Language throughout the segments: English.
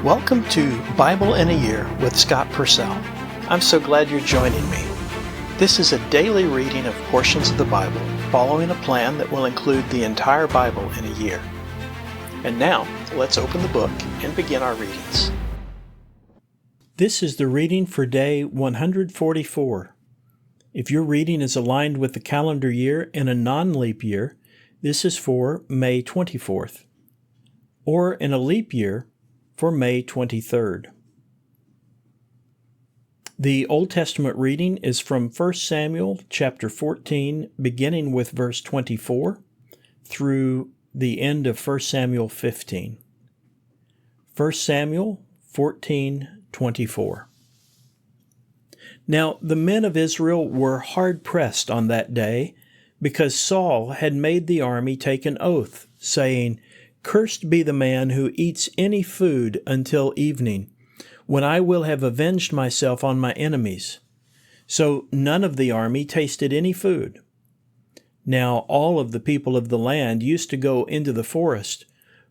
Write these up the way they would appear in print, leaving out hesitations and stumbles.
Welcome to Bible in a Year with Scott Purcell. I'm so glad you're joining me. This is a daily reading of portions of the Bible, following a plan that will include the entire Bible in a year. And now, let's open the book and begin our readings. This is the reading for day 144. If your reading is aligned with the calendar year in a non-leap year, this is for May 24th. Or in a leap year, for May 23rd. The Old Testament reading is from 1 Samuel chapter 14, beginning with verse 24, through the end of 1 Samuel 15. 1 Samuel 14:24. Now the men of Israel were hard-pressed on that day, because Saul had made the army take an oath, saying, "Cursed be the man who eats any food until evening, when I will have avenged myself on my enemies." So none of the army tasted any food. Now all of the people of the land used to go into the forest,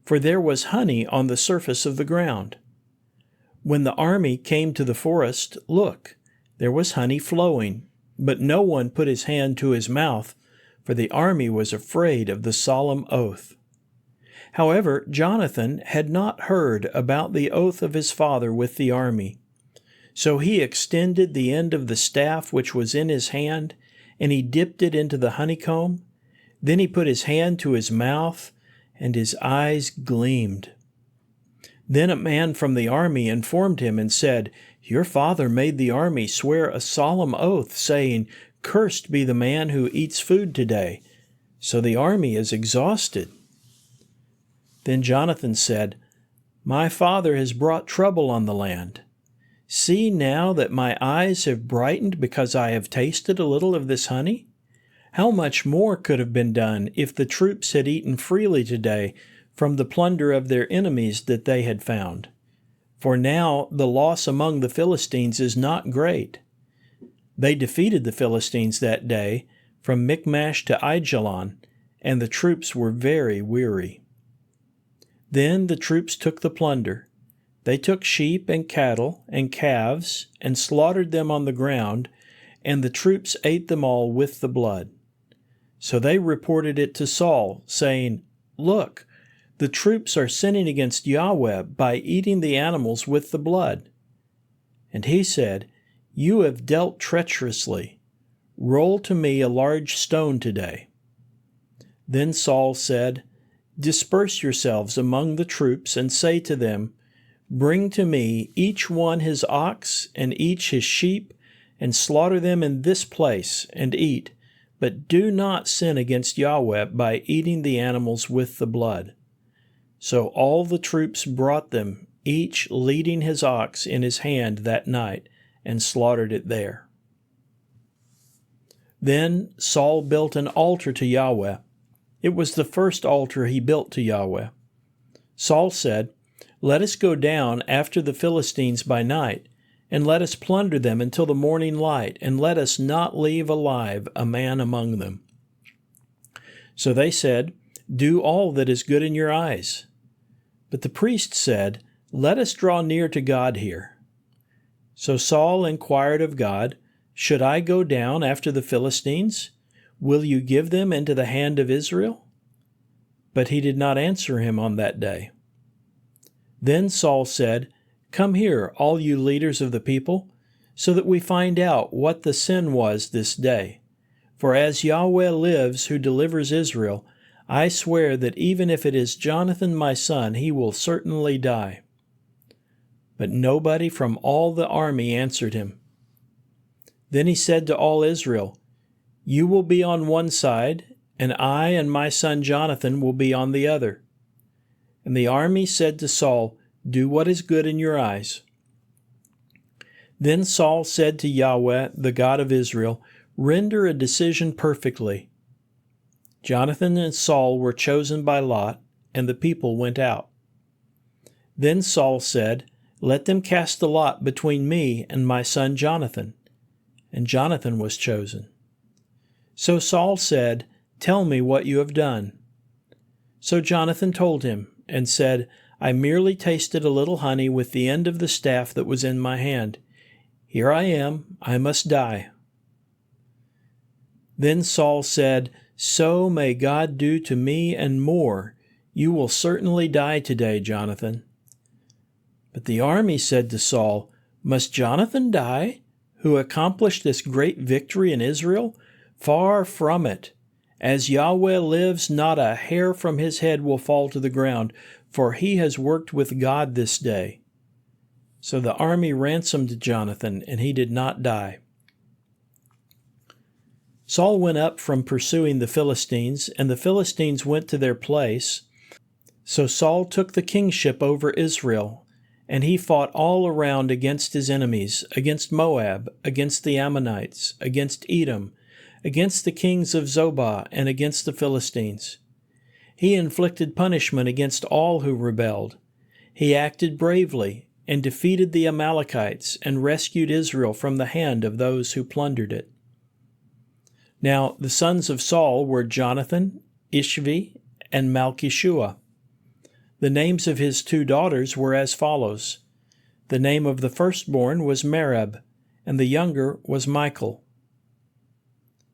for there was honey on the surface of the ground. When the army came to the forest, look, there was honey flowing, but no one put his hand to his mouth, for the army was afraid of the solemn oath. However, Jonathan had not heard about the oath of his father with the army. So he extended the end of the staff which was in his hand, and he dipped it into the honeycomb. Then he put his hand to his mouth, and his eyes gleamed. Then a man from the army informed him and said, "Your father made the army swear a solemn oath, saying, 'Cursed be the man who eats food today.' So the army is exhausted." Then Jonathan said, "My father has brought trouble on the land. See now that my eyes have brightened because I have tasted a little of this honey? How much more could have been done if the troops had eaten freely today from the plunder of their enemies that they had found? For now the loss among the Philistines is not great. They defeated the Philistines that day from Michmash to Aijalon, and the troops were very weary." Then the troops took the plunder. They took sheep and cattle and calves and slaughtered them on the ground, and the troops ate them all with the blood. So they reported it to Saul, saying, "Look, the troops are sinning against Yahweh by eating the animals with the blood." And he said, "You have dealt treacherously. Roll to me a large stone today." Then Saul said, "Disperse yourselves among the troops, and say to them, 'Bring to me each one his ox and each his sheep, and slaughter them in this place, and eat, but do not sin against Yahweh by eating the animals with the blood.'" So all the troops brought them, each leading his ox in his hand that night, and slaughtered it there. Then Saul built an altar to Yahweh. It was the first altar he built to Yahweh. Saul said, "Let us go down after the Philistines by night, and let us plunder them until the morning light, and let us not leave alive a man among them." So they said, "Do all that is good in your eyes." But the priest said, "Let us draw near to God here." So Saul inquired of God, "Should I go down after the Philistines? Will you give them into the hand of Israel?" But he did not answer him on that day. Then Saul said, "Come here, all you leaders of the people, so that we find out what the sin was this day. For as Yahweh lives who delivers Israel, I swear that even if it is Jonathan my son, he will certainly die." But nobody from all the army answered him. Then he said to all Israel, "You will be on one side, and I and my son Jonathan will be on the other." And the army said to Saul, "Do what is good in your eyes." Then Saul said to Yahweh, the God of Israel, "Render a decision perfectly." Jonathan and Saul were chosen by lot, and the people went out. Then Saul said, "Let them cast the lot between me and my son Jonathan." And Jonathan was chosen. So Saul said, "Tell me what you have done." So Jonathan told him, and said, I merely tasted a little honey with the end of the staff that was in my hand. Here I am, I must die." Then Saul said, "So may God do to me and more. You will certainly die today, Jonathan." But the army said to Saul, "Must Jonathan die, who accomplished this great victory in Israel? Far from it. As Yahweh lives, not a hair from his head will fall to the ground, for he has worked with God this day." So the army ransomed Jonathan, and he did not die. Saul went up from pursuing the Philistines, and the Philistines went to their place. So Saul took the kingship over Israel, and he fought all around against his enemies, against Moab, against the Ammonites, against Edom, against the kings of Zobah, and against the Philistines. He inflicted punishment against all who rebelled. He acted bravely, and defeated the Amalekites, and rescued Israel from the hand of those who plundered it. Now the sons of Saul were Jonathan, Ishvi, and Malchishua. The names of his 2 daughters were as follows. The name of the firstborn was Merab, and the younger was Michal.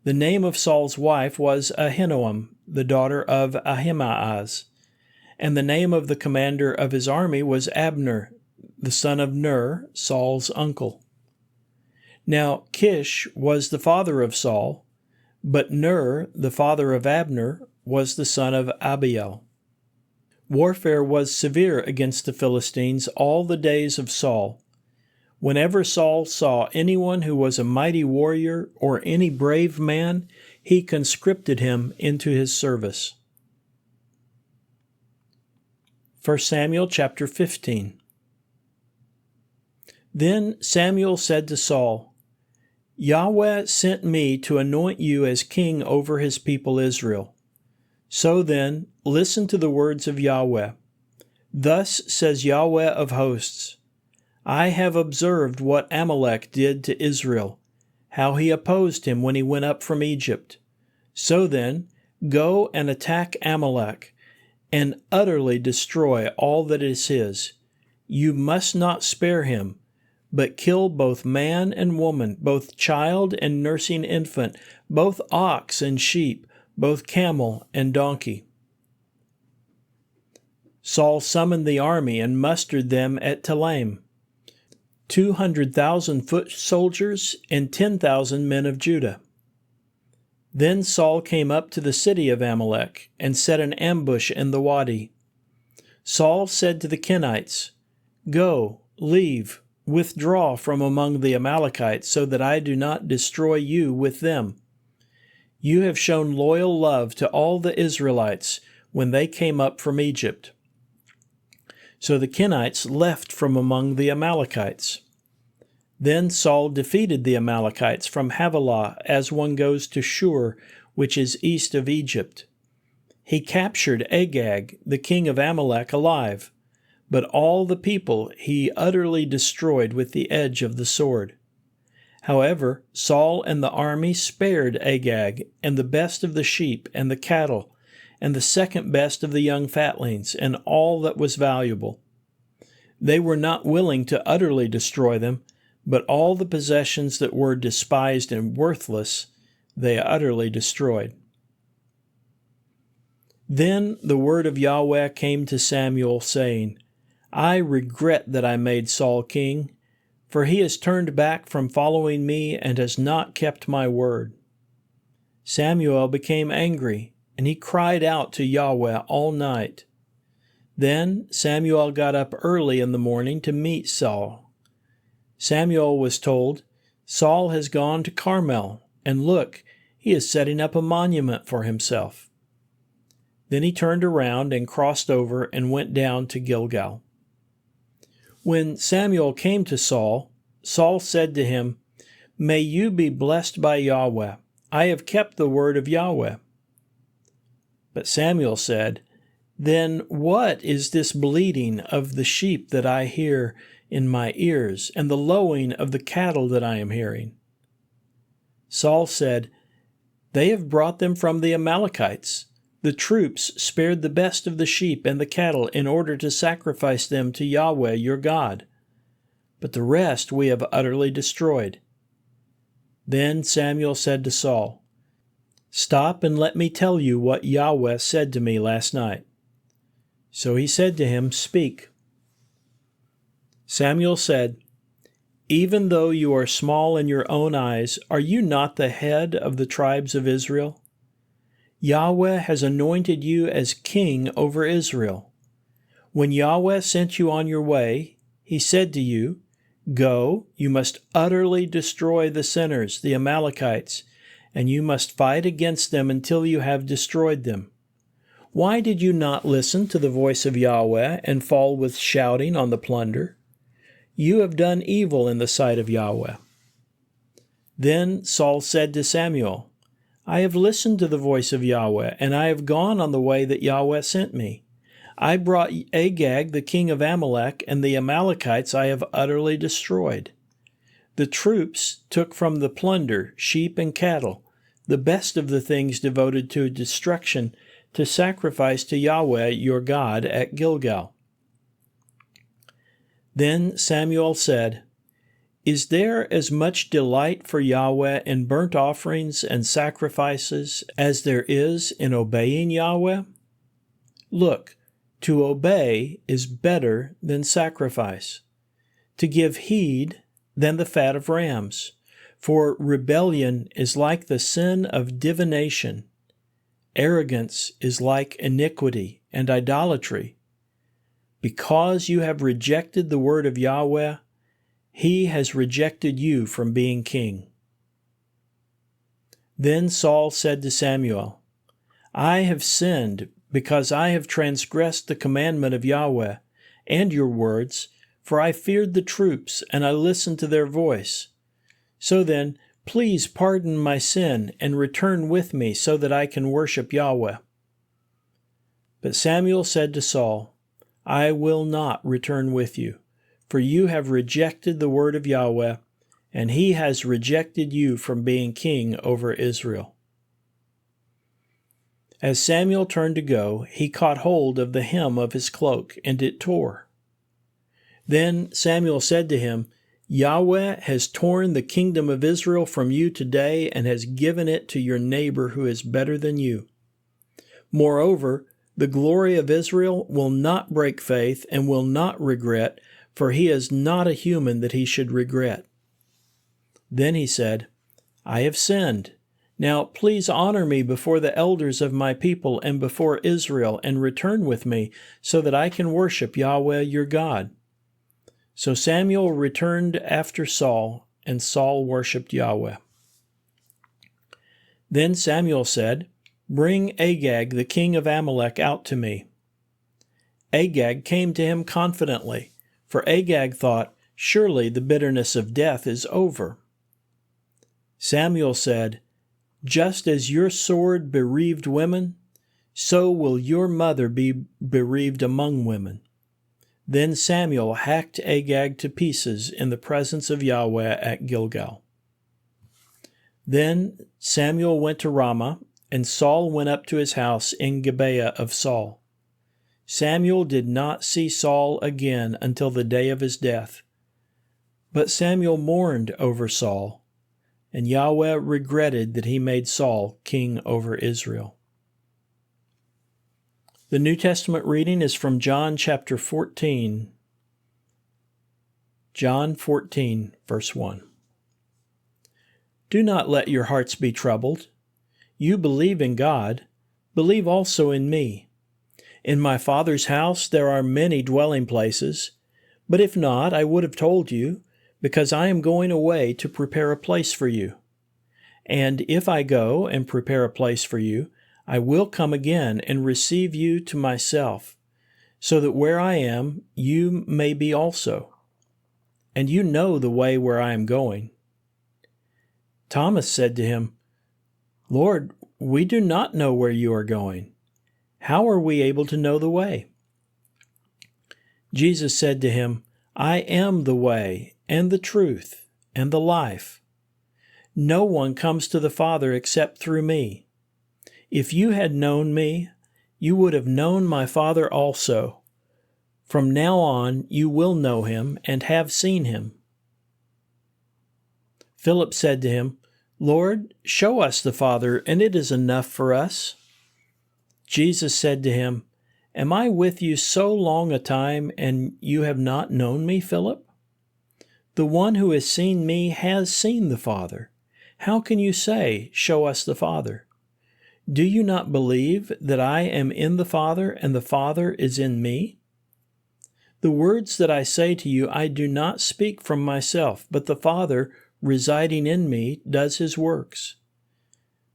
The name of Saul's wife was Ahinoam, the daughter of Ahimaaz, and the name of the commander of his army was Abner, the son of Ner, Saul's uncle. Now Kish was the father of Saul, but Ner, the father of Abner, was the son of Abiel. Warfare was severe against the Philistines all the days of Saul. Whenever Saul saw anyone who was a mighty warrior or any brave man, he conscripted him into his service. 1 Samuel chapter 15. Then Samuel said to Saul, "Yahweh sent me to anoint you as king over his people Israel. So then, listen to the words of Yahweh. Thus says Yahweh of hosts, I have observed what Amalek did to Israel, how he opposed him when he went up from Egypt. So then, go and attack Amalek, and utterly destroy all that is his. You must not spare him, but kill both man and woman, both child and nursing infant, both ox and sheep, both camel and donkey." Saul summoned the army and mustered them at Telaim, 200,000 foot soldiers and 10,000 men of Judah. Then Saul came up to the city of Amalek and set an ambush in the wadi. Saul said to the Kenites, "Go, leave, withdraw from among the Amalekites, so that I do not destroy you with them. You have shown loyal love to all the Israelites when they came up from Egypt." So the Kenites left from among the Amalekites. Then Saul defeated the Amalekites from Havilah as one goes to Shur, which is east of Egypt. He captured Agag, the king of Amalek, alive, but all the people he utterly destroyed with the edge of the sword. However, Saul and the army spared Agag, and the best of the sheep and the cattle, and the second best of the young fatlings, and all that was valuable. They were not willing to utterly destroy them, but all the possessions that were despised and worthless they utterly destroyed. Then the word of Yahweh came to Samuel, saying, I regret that I made Saul king, for he has turned back from following me and has not kept my word. Samuel became angry, and he cried out to Yahweh all night. Then Samuel got up early in the morning to meet Saul. Samuel was told, Saul has gone to Carmel, and look, he is setting up a monument for himself. Then he turned around and crossed over and went down to Gilgal. When Samuel came to Saul, Saul said to him, May you be blessed by Yahweh. I have kept the word of Yahweh. But Samuel said, Then what is this bleating of the sheep that I hear in my ears, and the lowing of the cattle that I am hearing? Saul said, They have brought them from the Amalekites. The troops spared the best of the sheep and the cattle in order to sacrifice them to Yahweh your God, but the rest we have utterly destroyed." Then Samuel said to Saul, "Stop and let me tell you what Yahweh said to me last night." So he said to him, "Speak." Samuel said, "Even though you are small in your own eyes, are you not the head of the tribes of Israel? Yahweh has anointed you as king over Israel. When Yahweh sent you on your way, he said to you, 'Go, you must utterly destroy the sinners, the Amalekites, and you must fight against them until you have destroyed them.' Why did you not listen to the voice of Yahweh and fall with shouting on the plunder? You have done evil in the sight of Yahweh." Then Saul said to Samuel, "I have listened to the voice of Yahweh, and I have gone on the way that Yahweh sent me. I brought Agag, the king of Amalek, and the Amalekites I have utterly destroyed. The troops took from the plunder sheep and cattle, the best of the things devoted to destruction, to sacrifice to Yahweh your God at Gilgal." Then Samuel said, "Is there as much delight for Yahweh in burnt offerings and sacrifices as there is in obeying Yahweh? Look, to obey is better than sacrifice, to give heed than the fat of rams. For rebellion is like the sin of divination. Arrogance is like iniquity and idolatry. Because you have rejected the word of Yahweh, he has rejected you from being king." Then Saul said to Samuel, "I have sinned because I have transgressed the commandment of Yahweh and your words, for I feared the troops and I listened to their voice. So then, please pardon my sin and return with me so that I can worship Yahweh." But Samuel said to Saul, "I will not return with you, for you have rejected the word of Yahweh, and he has rejected you from being king over Israel." As Samuel turned to go, he caught hold of the hem of his cloak, and it tore. Then Samuel said to him, "Yahweh has torn the kingdom of Israel from you today and has given it to your neighbor who is better than you. Moreover, the glory of Israel will not break faith and will not regret, for he is not a human that he should regret." Then he said, "I have sinned. Now please honor me before the elders of my people and before Israel, and return with me, so that I can worship Yahweh your God." So Samuel returned after Saul, and Saul worshipped Yahweh. Then Samuel said, "Bring Agag, the king of Amalek, out to me." Agag came to him confidently, for Agag thought, "Surely the bitterness of death is over." Samuel said, "Just as your sword bereaved women, so will your mother be bereaved among women." Then Samuel hacked Agag to pieces in the presence of Yahweh at Gilgal. Then Samuel went to Ramah, and Saul went up to his house in Gibeah of Saul. Samuel did not see Saul again until the day of his death. But Samuel mourned over Saul, and Yahweh regretted that he made Saul king over Israel. The New Testament reading is from John chapter 14. John 14, verse 1. "Do not let your hearts be troubled. You believe in God, believe also in me. In my Father's house there are many dwelling places, but if not, I would have told you, because I am going away to prepare a place for you. And if I go and prepare a place for you, I will come again and receive you to myself, so that where I am, you may be also. And you know the way where I am going." Thomas said to him, "Lord, we do not know where you are going. How are we able to know the way?" Jesus said to him, "I am the way and the truth and the life. No one comes to the Father except through me. If you had known me, you would have known my Father also. From now on you will know him and have seen him." Philip said to him, "Lord, show us the Father, and it is enough for us." Jesus said to him, "Am I with you so long a time, and you have not known me, Philip? The one who has seen me has seen the Father. How can you say, 'Show us the Father'? Do you not believe that I am in the Father, and the Father is in me? The words that I say to you I do not speak from myself, but the Father, residing in me, does his works.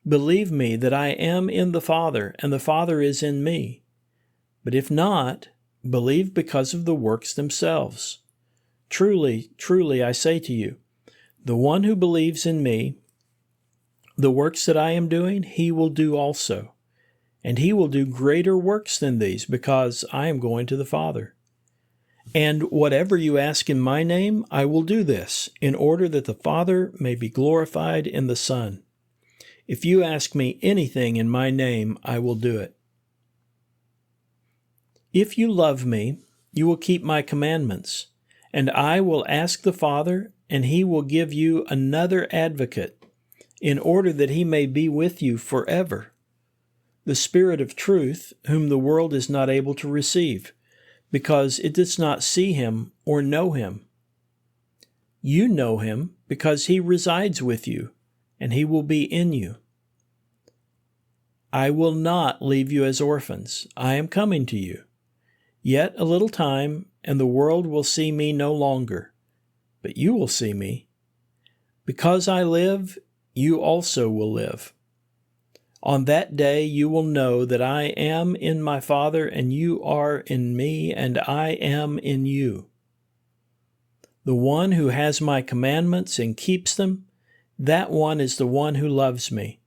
Believe me that I am in the Father, and the Father is in me. But if not, believe because of the works themselves. Truly, truly, I say to you, the one who believes in me, the works that I am doing, he will do also. And he will do greater works than these, because I am going to the Father. And whatever you ask in my name, I will do this, in order that the Father may be glorified in the Son. If you ask me anything in my name, I will do it. If you love me, you will keep my commandments, and I will ask the Father, and he will give you another advocate, in order that he may be with you forever, the Spirit of truth, whom the world is not able to receive, because it does not see him or know him. You know him because he resides with you, and he will be in you. I will not leave you as orphans. I am coming to you. Yet a little time, and the world will see me no longer, but you will see me. Because I live, you also will live. On that day you will know that I am in my Father, and you are in me, and I am in you. The one who has my commandments and keeps them, that one is the one who loves me.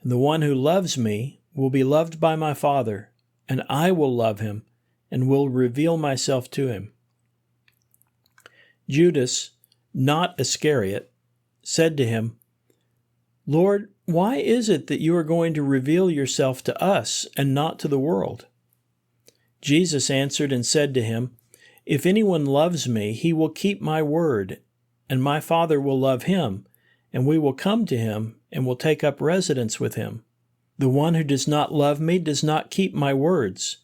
And the one who loves me will be loved by my Father, and I will love him, and will reveal myself to him." Judas, not Iscariot, said to him, "Lord, why is it that you are going to reveal yourself to us and not to the world?" Jesus answered and said to him, "If anyone loves me, he will keep my word, and my Father will love him, and we will come to him and will take up residence with him. The one who does not love me does not keep my words,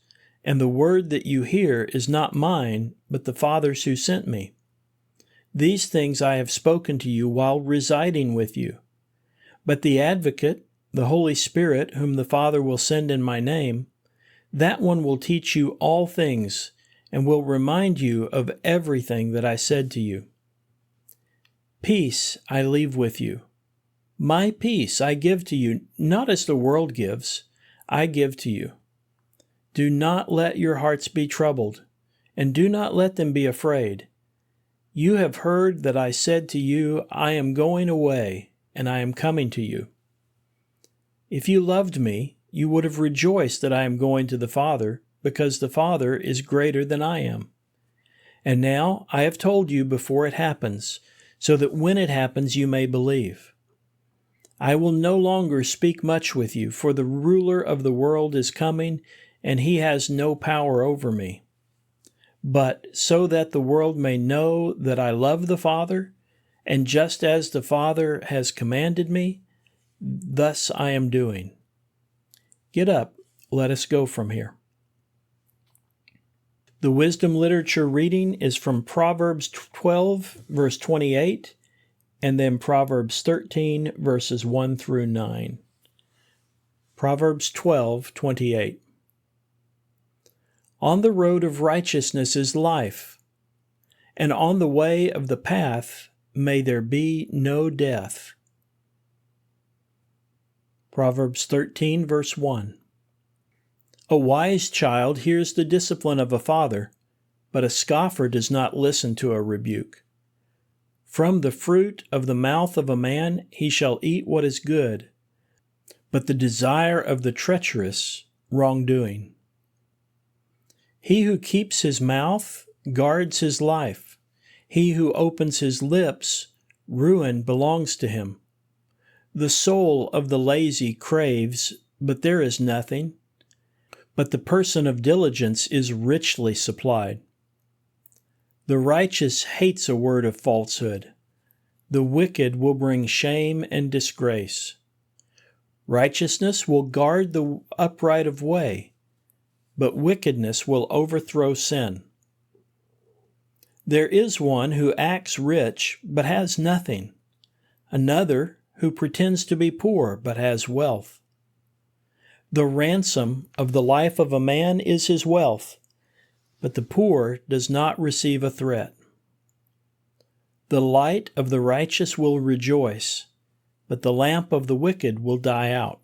and the word that you hear is not mine, but the Father's who sent me. These things I have spoken to you while residing with you. But the Advocate, the Holy Spirit, whom the Father will send in my name, that one will teach you all things, and will remind you of everything that I said to you. Peace I leave with you. My peace I give to you, not as the world gives, I give to you. Do not let your hearts be troubled, and do not let them be afraid. You have heard that I said to you, I am going away, and I am coming to you. If you loved me, you would have rejoiced that I am going to the Father, because the Father is greater than I am. And now I have told you before it happens, so that when it happens you may believe. I will no longer speak much with you, for the ruler of the world is coming, and he has no power over me. But so that the world may know that I love the Father, and just as the Father has commanded me, thus I am doing. Get up, let us go from here. The wisdom literature reading is from Proverbs 12, verse 28, and then Proverbs 13, verses 1 through 9. Proverbs 12:28. On the road of righteousness is life, and on the way of the path may there be no death. Proverbs 13, verse 1. A wise child hears the discipline of a father, but a scoffer does not listen to a rebuke. From the fruit of the mouth of a man he shall eat what is good, but the desire of the treacherous wrongdoing. He who keeps his mouth guards his life. He who opens his lips, ruin belongs to him. The soul of the lazy craves, but there is nothing. But the person of diligence is richly supplied. The righteous hates a word of falsehood. The wicked will bring shame and disgrace. Righteousness will guard the upright of way, but wickedness will overthrow sin. There is one who acts rich but has nothing, another who pretends to be poor but has wealth. The ransom of the life of a man is his wealth, but the poor does not receive a threat. The light of the righteous will rejoice, but the lamp of the wicked will die out.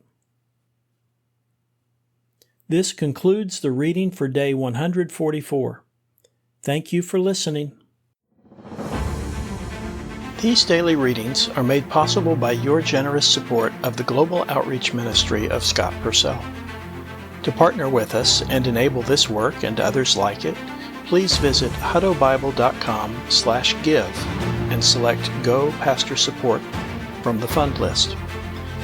This concludes the reading for day 144. Thank you for listening. These daily readings are made possible by your generous support of the Global Outreach Ministry of Scott Purcell. To partner with us and enable this work and others like it, please visit huttobible.com/give and select Go Pastor Support from the fund list.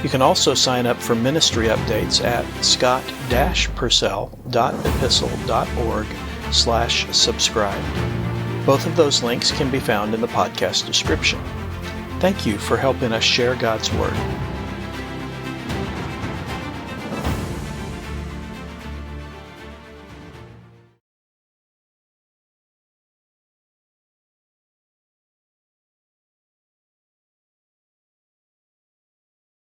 You can also sign up for ministry updates at scott-purcell.epistle.org/subscribe. Both of those links can be found in the podcast description. Thank you for helping us share God's Word.